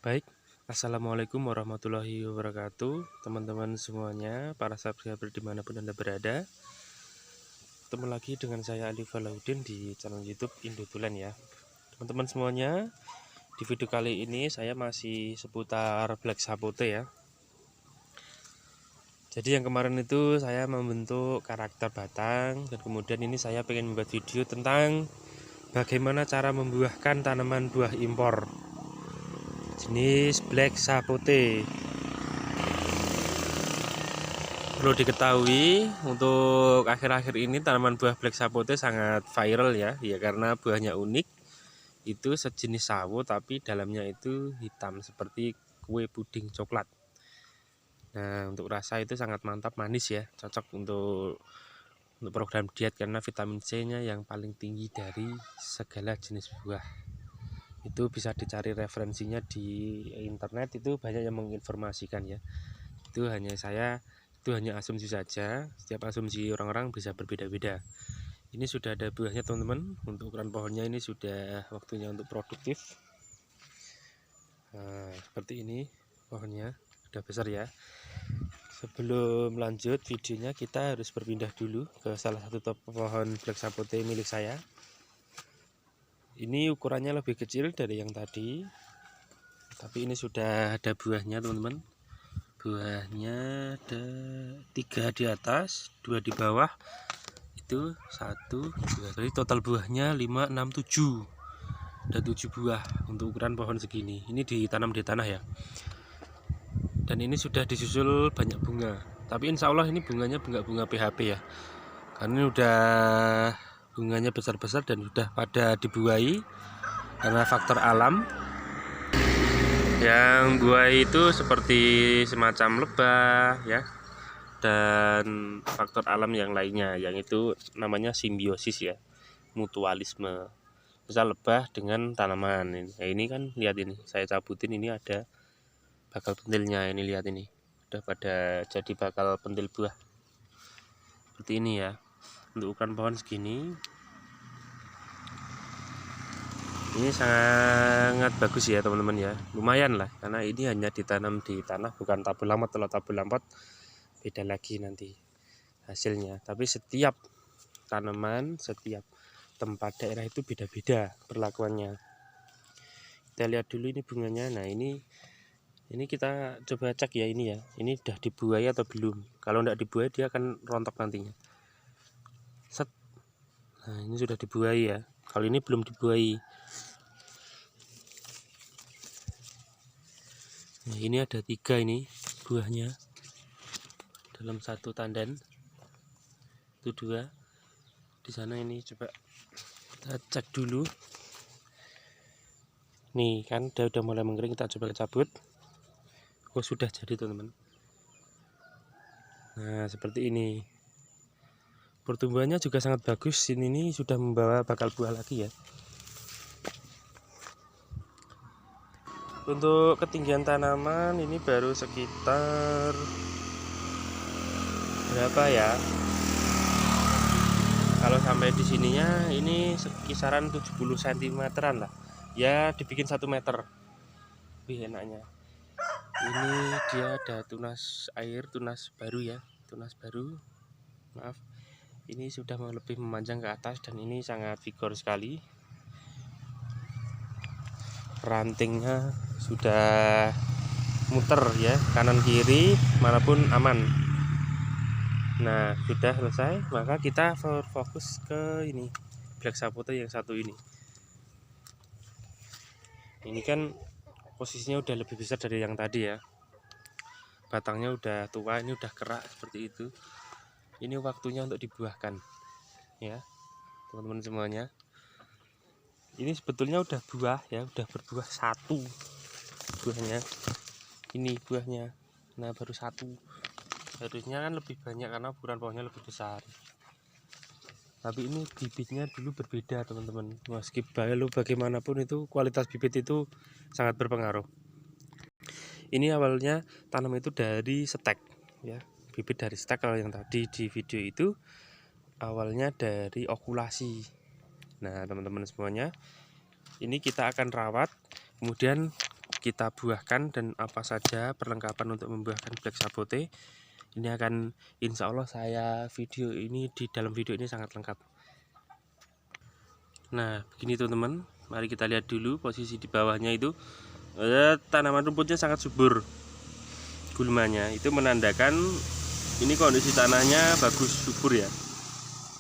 Baik, Assalamualaikum warahmatullahi wabarakatuh, teman-teman semuanya, para subscriber dimanapun Anda berada. Ketemu lagi dengan saya Ali Falahuddin di channel YouTube Indotulen ya. Teman-teman semuanya, di video kali ini saya masih seputar Black Sapote ya. Jadi yang kemarin itu saya membentuk karakter batang, dan kemudian ini saya pengen membuat video tentang bagaimana cara membuahkan tanaman buah impor jenis Black Sapote. Perlu diketahui untuk akhir-akhir ini tanaman buah Black Sapote sangat viral ya karena buahnya unik. Itu sejenis sawo tapi dalamnya itu hitam seperti kue puding coklat. Nah, untuk rasa itu sangat mantap, manis ya, cocok untuk program diet karena vitamin C-nya yang paling tinggi dari segala jenis buah. Itu bisa dicari referensinya di internet, itu banyak yang menginformasikan ya. Itu hanya asumsi saja, setiap asumsi orang-orang bisa berbeda-beda. Ini sudah ada buahnya teman-teman, untuk ukuran pohonnya ini sudah waktunya untuk produktif. Nah, seperti ini pohonnya, sudah besar ya. Sebelum lanjut videonya, kita harus berpindah dulu ke salah satu top pohon Black Sapote milik saya. Ini ukurannya lebih kecil dari yang tadi, tapi ini sudah ada buahnya teman-teman. Buahnya ada 3 di atas, 2 di bawah, itu 1, 2, jadi total buahnya 5, 6, 7. Ada 7 buah untuk ukuran pohon segini. Ini ditanam di tanah ya, dan ini sudah disusul banyak bunga, tapi insya Allah ini bunganya bunga PHP ya, karena ini udah bunganya besar-besar dan sudah pada dibuahi karena faktor alam. Yang buai itu seperti semacam lebah ya, dan faktor alam yang lainnya, yang itu namanya simbiosis ya, mutualisme. Misal lebah dengan tanaman. Nah, ini kan lihat ini, saya cabutin, ini ada bakal pentilnya, ini lihat ini, udah pada jadi bakal pentil buah seperti ini ya. Untuk ukuran pohon segini, ini sangat bagus ya teman-teman ya, lumayan lah, karena ini hanya ditanam di tanah, bukan tabur lampot. Kalau tabur lampot beda lagi nanti hasilnya, tapi setiap tanaman, setiap tempat daerah itu beda-beda perlakuannya. Kita lihat dulu ini bunganya. Nah, ini kita coba cek ya, ini ya, ini udah dibuai atau belum. Kalau tidak dibuai dia akan rontok nantinya. Set. Nah, ini sudah dibuai ya, kalau ini belum dibuai. Nah, ini ada 3 ini buahnya dalam satu tandan, itu 2 di sana. Ini coba kita cek dulu. Nih kan udah mulai mengering, kita coba cabut. Oh, sudah jadi teman-teman. Nah, seperti ini. Pertumbuhannya juga sangat bagus. Ini sudah membawa bakal buah lagi ya. Untuk ketinggian tanaman ini baru sekitar berapa ya? Kalau sampai di sininya ini kisaran 70 cm-an lah. Ya, dibikin 1 meter. Lebih enaknya. Ini dia ada tunas air, tunas baru ya, tunas baru. Maaf. Ini sudah lebih memanjang ke atas dan ini sangat vigor sekali. Rantingnya sudah muter ya, kanan kiri manapun aman. Nah, sudah selesai, maka kita fokus ke ini Black Sapote yang satu ini. Ini kan posisinya udah lebih besar dari yang tadi ya, batangnya udah tua, ini udah kerak seperti itu. Ini waktunya untuk dibuahkan ya teman-teman semuanya. Ini sebetulnya udah buah ya, udah berbuah 1 buahnya. Ini buahnya, nah baru 1. Harusnya kan lebih banyak karena ukuran pohonnya lebih besar. Tapi ini bibitnya dulu berbeda teman-teman. Meskipun bagaimanapun itu kualitas bibit itu sangat berpengaruh. Ini awalnya tanam itu dari stek ya, bibit dari stek. Kalau yang tadi di video itu awalnya dari okulasi. Nah, teman-teman semuanya, ini kita akan rawat, kemudian kita buahkan dan apa saja perlengkapan untuk membuahkan black sapote ini akan insya Allah saya video ini, di dalam video ini sangat lengkap. Nah begini teman-teman, mari kita lihat dulu posisi di bawahnya itu tanaman rumputnya sangat subur, gulmanya itu menandakan ini kondisi tanahnya bagus, subur ya.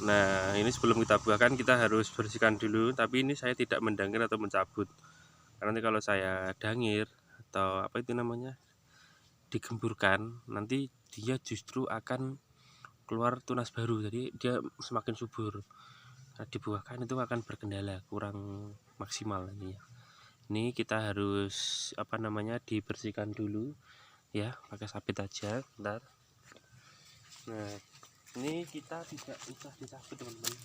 Nah ini sebelum kita buahkan kita harus bersihkan dulu, tapi ini saya tidak mendangir atau mencabut, karena nanti kalau saya dangir atau apa itu namanya digemburkan, nanti dia justru akan keluar tunas baru, jadi dia semakin subur. Nah, dibuahkan itu akan berkendala, kurang maksimal ini ya. Ini kita harus apa namanya dibersihkan dulu ya, pakai sabit aja bentar. Nah ini kita tidak usah dicabut teman-teman,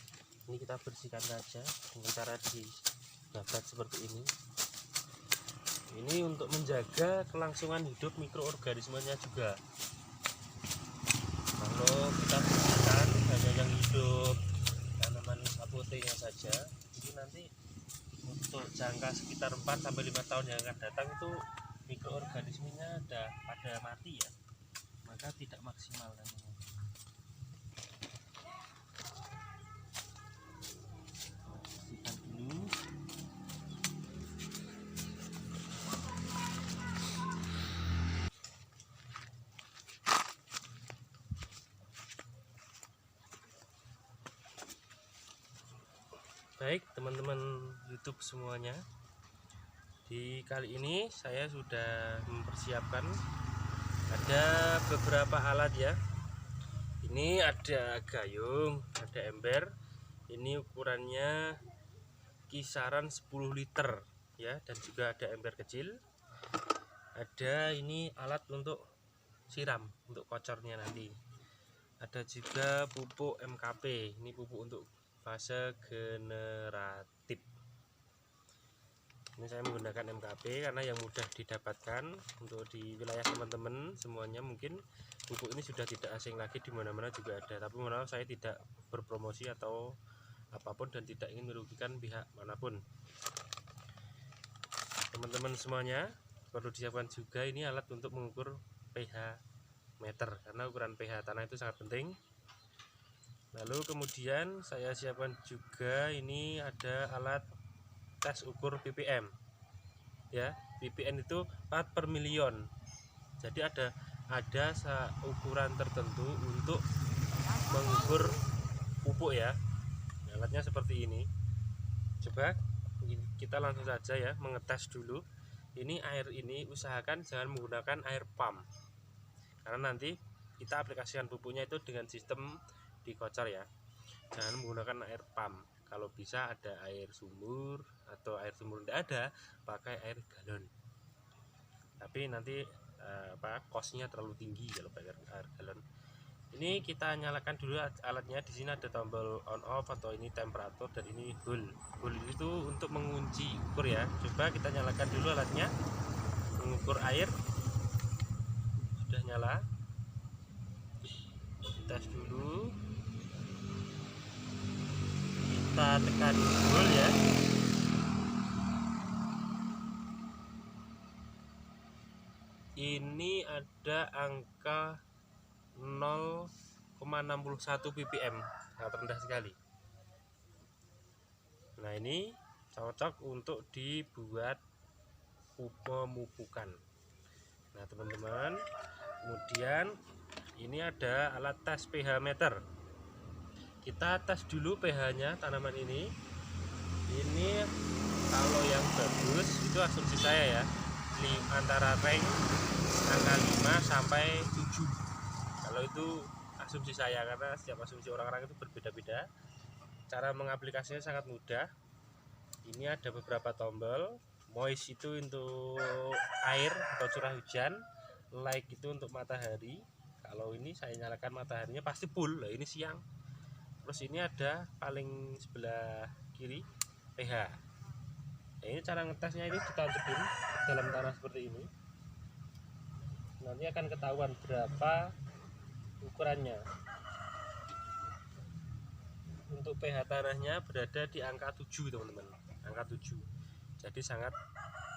ini kita bersihkan saja dengan cara dibabat seperti ini. Ini untuk menjaga kelangsungan hidup mikroorganismenya juga. Kalau kita bersihkan hanya yang hidup tanaman sapotenya saja, ini nanti untuk jangka sekitar 4-5 tahun yang akan datang itu mikroorganismenya pada mati ya, maka tidak maksimal nantinya. Bersihkan dulu. Baik teman-teman YouTube semuanya, di kali ini saya sudah mempersiapkan ada beberapa alat ya. Ini ada gayung, ada ember, ini ukurannya kisaran 10 liter ya, dan juga ada ember kecil. Ada ini alat untuk siram, untuk kocornya nanti. Ada juga pupuk MKP, ini pupuk untuk fase generatif. Ini saya menggunakan MKP karena yang mudah didapatkan untuk di wilayah teman-teman semuanya. Mungkin pupuk ini sudah tidak asing lagi, di mana-mana juga ada, tapi mohon maaf saya tidak berpromosi atau apapun dan tidak ingin merugikan pihak manapun. Teman-teman semuanya perlu disiapkan juga ini alat untuk mengukur pH meter, karena ukuran pH tanah itu sangat penting. Lalu kemudian saya siapkan juga ini ada alat tes ukur ppm ya. ppm itu part per million, jadi ada ukuran tertentu untuk mengukur pupuk ya. Alatnya seperti ini. Coba kita langsung saja ya mengetes dulu. Ini air ini usahakan jangan menggunakan air pump, karena nanti kita aplikasikan pupuknya itu dengan sistem dikocor ya. Jangan menggunakan air pump, kalau bisa ada air sumur, atau air sumur tidak ada pakai air galon, tapi nanti kosnya terlalu tinggi kalau pakai air galon. Ini kita nyalakan dulu alatnya. Di sini ada tombol on off atau ini temperatur, dan ini hole itu untuk mengunci ukur ya. Coba kita nyalakan dulu alatnya, mengukur air. Sudah nyala, tes dulu, kita tekan hole ya. Ini ada angka 0,61 ppm, sangat rendah sekali. Nah ini cocok untuk dibuat pemupukan. Nah teman-teman, kemudian ini ada alat tes pH meter. Kita tes dulu pH-nya tanaman ini. Ini kalau yang bagus itu asumsi saya ya, antara rank angka 5 sampai 7. Kalau itu asumsi saya, karena setiap asumsi orang-orang itu berbeda-beda. Cara mengaplikasinya sangat mudah. Ini ada beberapa tombol. Moist itu untuk air atau curah hujan, light itu untuk matahari. Kalau ini saya nyalakan mataharinya pasti full. Nah, ini siang. Terus ini ada paling sebelah kiri pH. Nah, ini cara ngetesnya, ini ditancapin dalam tanah seperti ini. Nanti akan ketahuan berapa ukurannya. Untuk pH tanahnya berada di angka 7 teman-teman, angka 7. Jadi sangat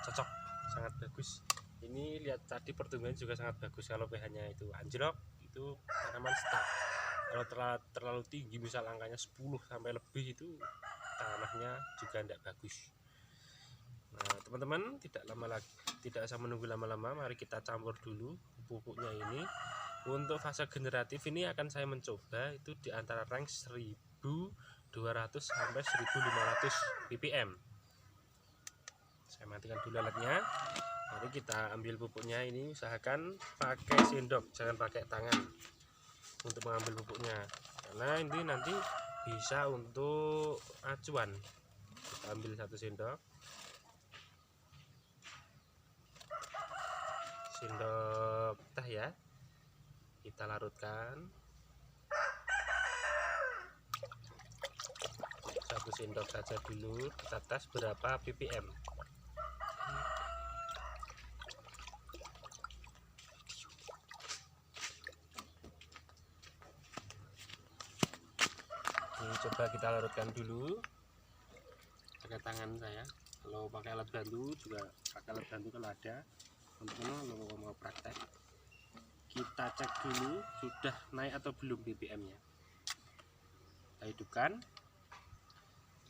cocok sangat bagus. Ini lihat tadi pertumbuhan juga sangat bagus. Kalau pH-nya itu anjlok, itu tanaman stuck. Kalau terlalu tinggi, misal angkanya 10 sampai lebih, itu tanahnya juga tidak bagus. Nah teman-teman, tidak usah menunggu lama-lama, mari kita campur dulu pupuknya ini. Untuk fase generatif ini akan saya mencoba itu di antara range 1200 sampai 1500 ppm. Saya matikan dulu alatnya. Mari kita ambil pupuknya. Ini usahakan pakai sendok, jangan pakai tangan untuk mengambil pupuknya, karena ini nanti bisa untuk acuan. Kita ambil 1 sendok teh ya, kita larutkan 1 sendok saja dulu. Kita tes berapa ppm. Ini coba kita larutkan dulu pakai tangan saya. Kalau pakai alat bantu juga pakai alat bantu kalau ada. Teman-teman kalau mau praktek, kita cek dulu sudah naik atau belum ppm-nya. Kita hidupkan.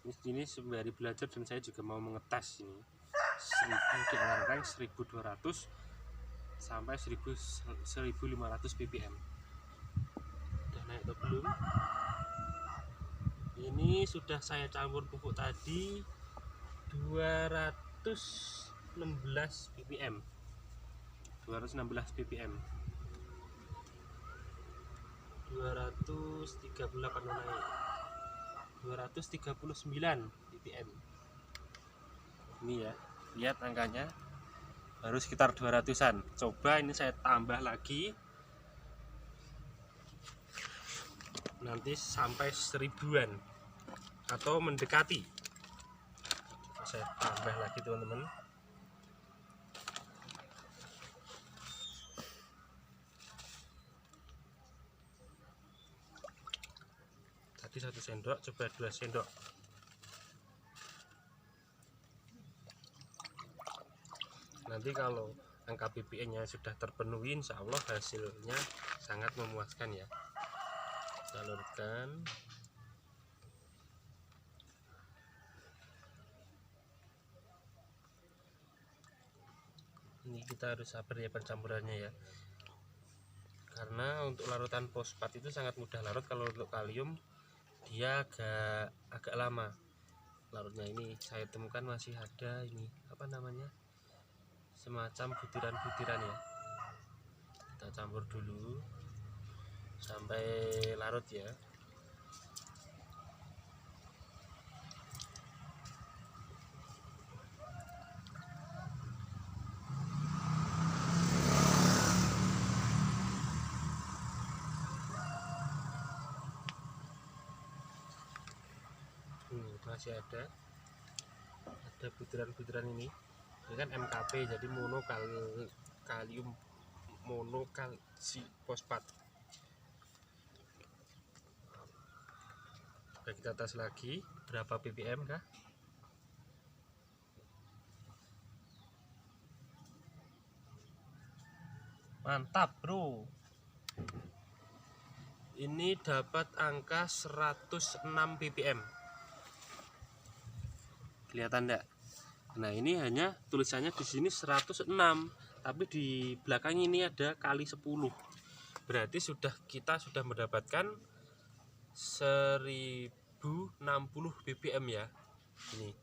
Ini sembari belajar dan saya juga mau mengetes ini 1000 di antara range 1200 sampai 1500 ppm. Sudah naik atau belum? Ini sudah saya campur pupuk tadi 216 ppm. 238 naik. 239 ppm. Ini ya, lihat angkanya baru sekitar 200-an. Coba ini saya tambah lagi, nanti sampai 1000-an atau mendekati. Saya tambah lagi teman-teman. Tadi 1 sendok, coba 2 sendok. Nanti kalau angka ppm-nya sudah terpenuhi, insya Allah hasilnya sangat memuaskan ya. Kita larutkan. Ini kita harus sabar ya pencampurannya ya, karena untuk larutan fosfat itu sangat mudah larut. Kalau untuk kalium dia agak lama larutnya. Ini saya temukan masih ada ini apa namanya, semacam butiran-butiran ya. Kita campur dulu sampai larut ya. Masih ada butiran-butiran ini kan MKP, jadi kalium monokalsi fosfat. Coba kita tes lagi berapa ppm kah. Mantap bro, ini dapat angka 106 ppm. Kelihatan enggak? Nah ini hanya tulisannya di sini 106, tapi di belakang ini ada kali 10. Berarti kita sudah mendapatkan 1060 ppm ya. Ini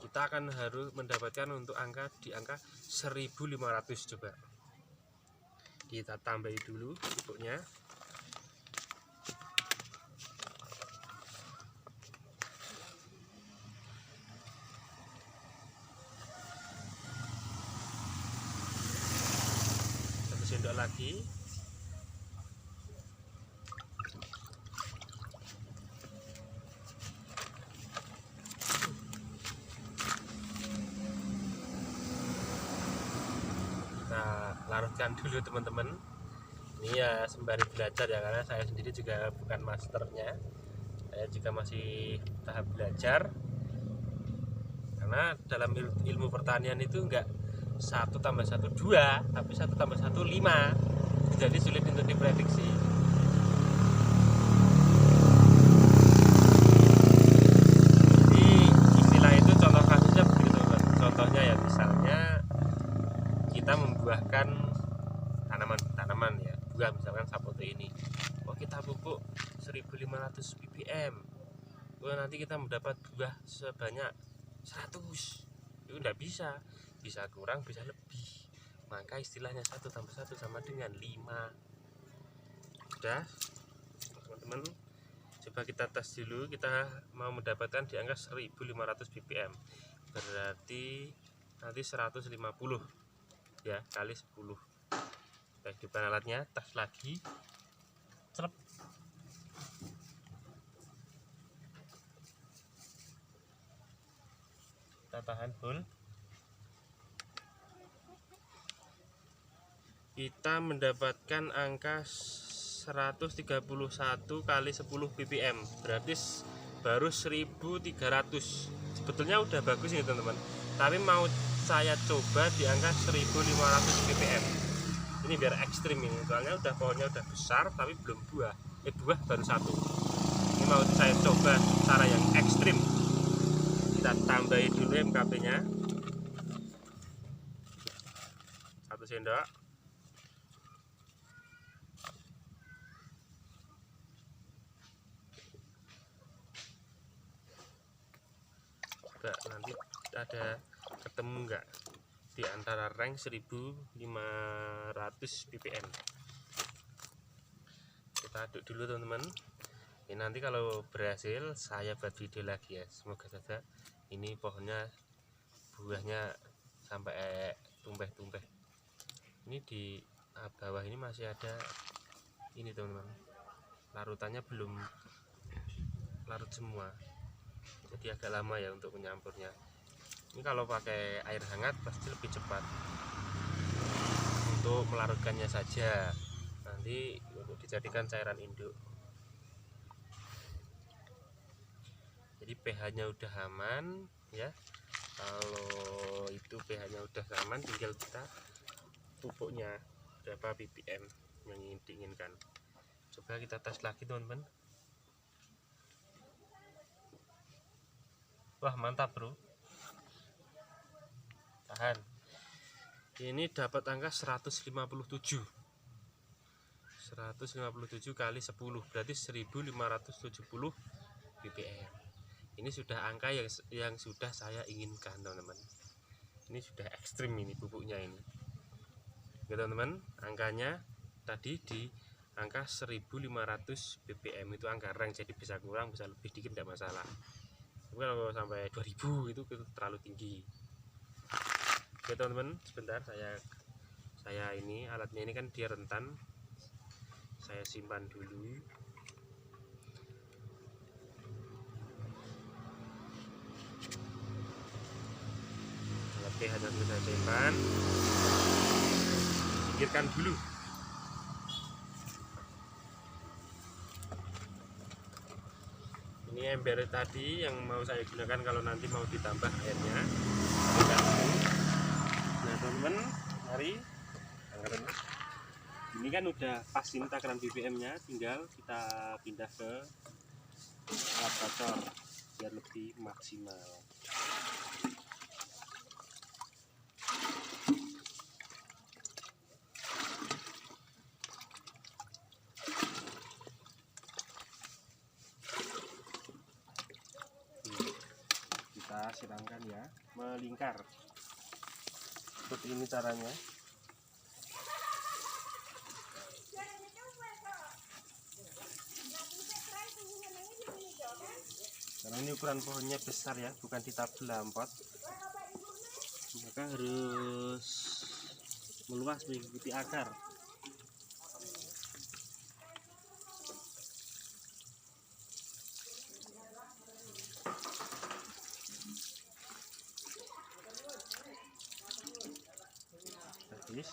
kita akan harus mendapatkan untuk di angka 1500. Coba kita tambahi dulu pupuknya. Sendok lagi. Kita larutkan dulu teman-teman. Ini ya sembari belajar ya, karena saya sendiri juga bukan masternya. Saya juga masih tahap belajar. Karena dalam ilmu pertanian itu enggak 1 tambah 1 2, tapi 1 tambah 1 5. Jadi sulit untuk diprediksi. Jadi istilah itu contoh kasusnya begitu teman. Contohnya ya misalnya kita membuahkan tanaman ya, buah misalkan sapote ini. Oh, kita pupuk 1500 ppm. Oh, nanti kita mendapat buah sebanyak 100. Itu enggak bisa kurang, bisa lebih. Maka istilahnya 1 tambah 1 sama dengan 5. Sudah teman-teman, coba kita tes dulu. Kita mau mendapatkan di angka 1500 ppm, berarti nanti 150 ya, kali 10. Kita hidupkan alatnya, tes lagi. Celep. Kita tahan hold. Kita mendapatkan angka 131 kali 10 ppm, berarti baru 1300. Sebetulnya udah bagus ini teman-teman, tapi mau saya coba di angka 1500 ppm. Ini biar ekstrim ini, soalnya pohonnya udah besar tapi belum buah. Buah baru 1. Ini mau saya coba cara yang ekstrim. Kita tambahin dulu MKP nya 1 sendok. Nanti ada ketemu enggak di antara rank 1500 ppm. Kita aduk dulu teman-teman. Ini nanti kalau berhasil saya buat video lagi ya. Semoga saja ini pohonnya buahnya sampai tumpeh-tumpeh. Ini di bawah ini masih ada ini teman-teman, larutannya belum larut semua, jadi agak lama ya untuk menyampurnya. Ini kalau pakai air hangat pasti lebih cepat. Untuk melarutkannya saja, nanti untuk dijadikan cairan induk. Jadi pH-nya udah aman ya. Kalau itu pH-nya udah aman, tinggal kita pupuknya berapa ppm yang diinginkan. Coba kita tes lagi teman-teman. Wah, mantap bro, tahan. Ini dapat angka 157 kali 10, berarti 1570 ppm. Ini sudah angka yang sudah saya inginkan teman-teman. Ini sudah ekstrim ini pupuknya ini. Oke teman-teman, angkanya tadi di angka 1500 ppm itu angka rank, jadi bisa kurang bisa lebih dikit tidak masalah. Tapi kalau sampai 2000 itu terlalu tinggi. Oke teman-teman, sebentar saya ini alatnya ini kan dia rentan, saya simpan dulu. Alat pH sudah saya simpan, singkirkan dulu. Ini ember tadi yang mau saya gunakan kalau nanti mau ditambah airnya. Nah teman-teman, mari. Ini kan udah pas ini takaran ppm nya, tinggal kita pindah ke alat bocor biar lebih maksimal. Kita siramkan ya, melingkar. Seperti ini caranya. Karena ini ukuran pohonnya besar ya, bukan ditabel lampot, maka harus meluas mengikuti akar. Habis.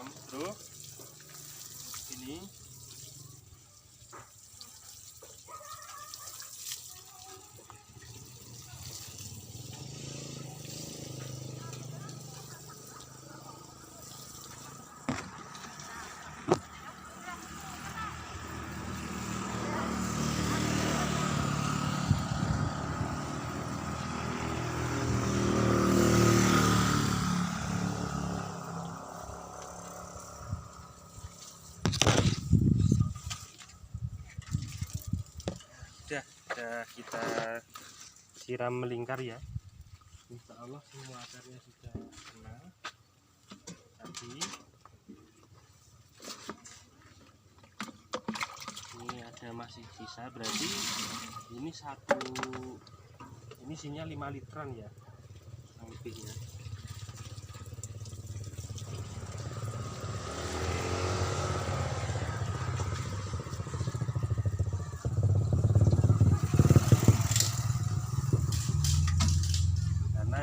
siram, bro. Ini udah kita siram melingkar ya. Insya Allah semua akarnya sudah kena. Tadi ini ada masih sisa, berarti ini ini isinya 5 literan ya, yang lebihnya.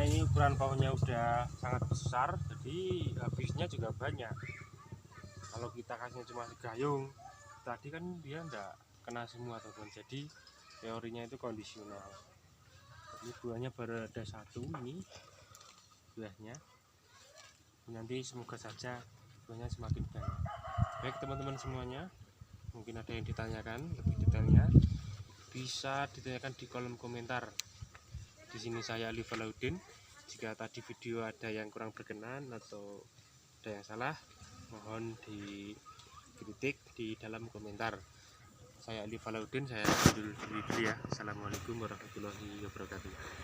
Ini ukuran pohonnya udah sangat besar, jadi habisnya juga banyak. Kalau kita kasihnya cuma segayung tadi kan dia enggak kena semua teman. Jadi teorinya itu kondisional. Ini buahnya baru ada satu, ini buahnya. Nanti semoga saja buahnya semakin banyak. Baik teman-teman semuanya, mungkin ada yang ditanyakan lebih detailnya, bisa ditanyakan di kolom komentar. Di sini saya Ali Falaudin. Jika tadi video ada yang kurang berkenan atau ada yang salah, mohon dikritik di dalam komentar. Saya Ali Falaudin, saya undur diri dulu ya. Assalamualaikum warahmatullahi wabarakatuh.